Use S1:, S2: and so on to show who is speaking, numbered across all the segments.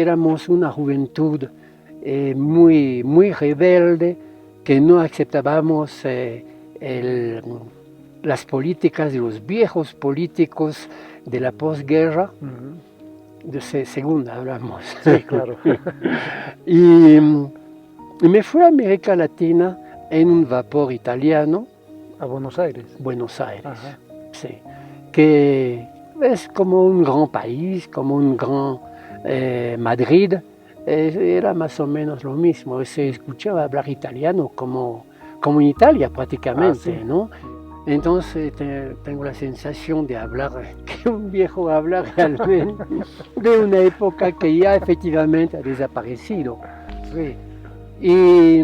S1: Éramos una juventud muy rebelde, que no aceptábamos las políticas de los viejos políticos de la posguerra, de segunda hablamos.
S2: Sí, claro.
S1: y me fui a América Latina en un vapor italiano.
S2: A Buenos Aires.
S1: Buenos Aires,
S2: Ajá.
S1: sí. Que es como un gran país, como un gran Madrid. Era más o menos lo mismo. Se escuchaba hablar italiano como en Italia prácticamente,
S2: sí.
S1: ¿no? Entonces tengo la sensación de hablar, que un viejo habla realmente de una época que ya efectivamente ha desaparecido.
S2: Sí.
S1: Y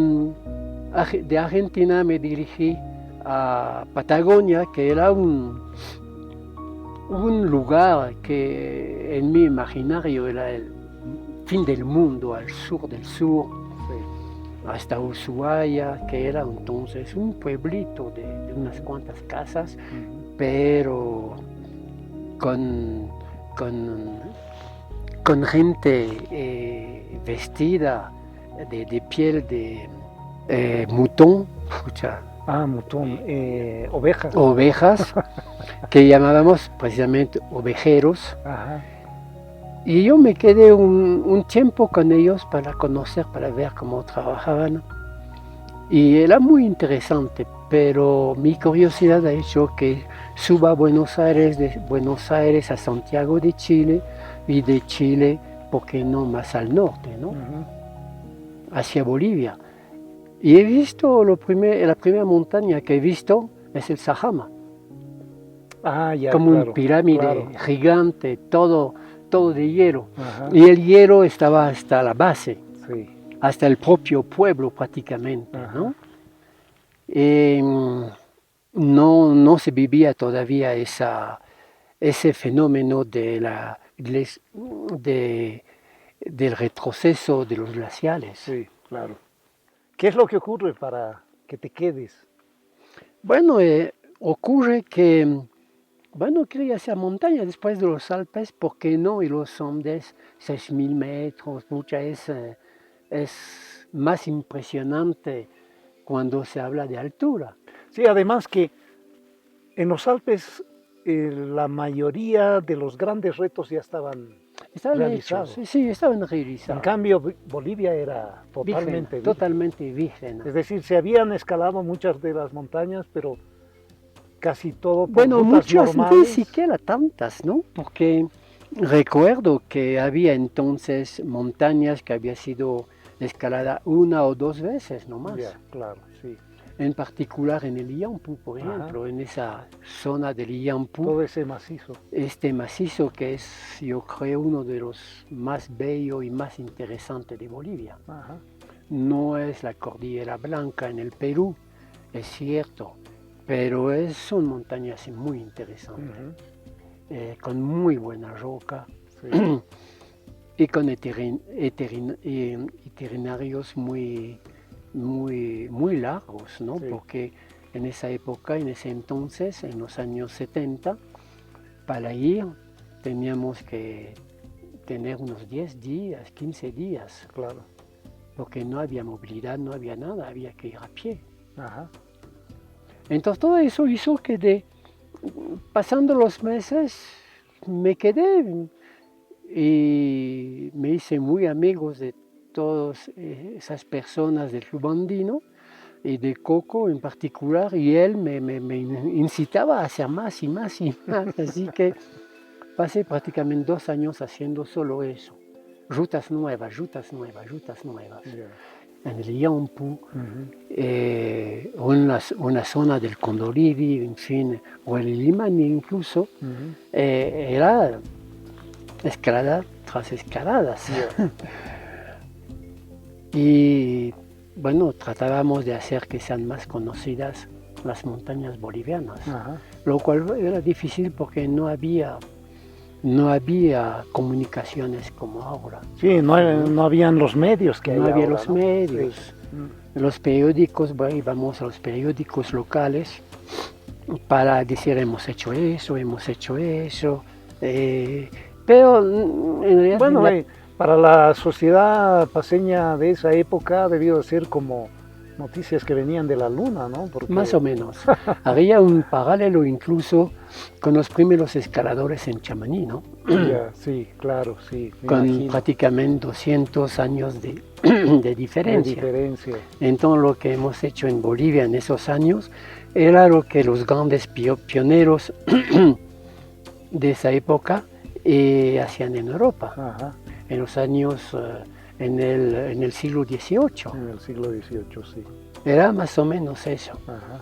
S1: de Argentina me dirigí a Patagonia, que era un lugar que en mi imaginario era el fin del mundo, al sur del sur, sí, hasta Ushuaia, que era entonces un pueblito de unas cuantas casas, pero con gente vestida de piel de mutón, escucha.
S2: Mutón, ovejas.
S1: Ovejas, que llamábamos precisamente ovejeros.
S2: Ajá.
S1: Y yo me quedé un tiempo con ellos para conocer, para ver cómo trabajaban. Y era muy interesante, pero mi curiosidad ha hecho que suba a Buenos Aires, de Buenos Aires a Santiago de Chile, y de Chile, ¿por qué no más al norte, ¿no? Hacia Bolivia. Y he visto la primera montaña que he visto es el Sajama.
S2: Ya,
S1: como
S2: claro,
S1: una pirámide
S2: claro,
S1: gigante, todo de hielo.
S2: Ajá.
S1: Y el hielo estaba hasta la base,
S2: sí,
S1: hasta el propio pueblo prácticamente, ¿no? No se vivía todavía ese fenómeno del retroceso de los glaciares.
S2: Sí, claro. ¿Qué es lo que ocurre para que te quedes?
S1: Bueno, ocurre que, quería hacer montaña después de los Alpes, ¿por qué no? Y los Andes, 6.000 metros, es más impresionante cuando se habla de altura.
S2: Sí, además que en los Alpes la mayoría de los grandes retos ya estaban realizados.
S1: Hechos, sí, estaban realizados.
S2: En cambio, Bolivia era totalmente virgen.
S1: Totalmente virgen.
S2: Es decir, se habían escalado muchas de las montañas, pero casi todo por
S1: bueno,
S2: rutas
S1: muchas,
S2: normales.
S1: Ni siquiera tantas, ¿no? Porque recuerdo que había entonces montañas que había sido escalada una o dos veces nomás.
S2: Ya, claro, sí.
S1: En particular en el Iampu, por ejemplo, en esa zona del Iampu.
S2: Todo ese macizo.
S1: Este macizo que es, yo creo, uno de los más bellos y más interesantes de Bolivia.
S2: Ajá.
S1: No es la Cordillera Blanca en el Perú, es cierto, pero son montañas muy interesantes, con muy buena roca, sí, y con itinerarios muy largos, ¿no? Sí. Porque en esa época, en ese entonces, en los años 70, para ir teníamos que tener unos 10 días, 15 días.
S2: Claro.
S1: Porque no había movilidad, no había nada, había que ir a pie.
S2: Ajá.
S1: Entonces todo eso hizo que pasando los meses me quedé y me hice muy amigos de todas esas personas del Club Andino y de Coco en particular, y él me incitaba a hacer más y más y más, así que pasé prácticamente 2 años haciendo solo eso. Rutas nuevas. Yeah. En el Iampu, una zona del Condoridi, en fin, o el Limani incluso, era escalada tras escaladas. Yeah. Y bueno, tratábamos de hacer que sean más conocidas las montañas bolivianas, lo cual era difícil porque no había comunicaciones como ahora.
S2: Sí, no habían los medios que hay ahora.
S1: No había los medios. Sí. Los periódicos, íbamos a los periódicos locales para decir hemos hecho eso, pero en realidad...
S2: Bueno, Para la sociedad paceña de esa época debió de ser como noticias que venían de la luna, ¿no? Porque...
S1: Más o menos. Había un paralelo incluso con los primeros escaladores en Chamaní, ¿no?
S2: Ya, sí, claro, sí.
S1: Con
S2: imagino.
S1: prácticamente 200 años de diferencia.
S2: De diferencia.
S1: Entonces lo que hemos hecho en Bolivia en esos años era lo que los grandes pioneros de esa época hacían en Europa,
S2: Ajá.
S1: en los años, en el siglo XVIII.
S2: En el siglo XVIII, sí.
S1: Era más o menos eso.
S2: Ajá.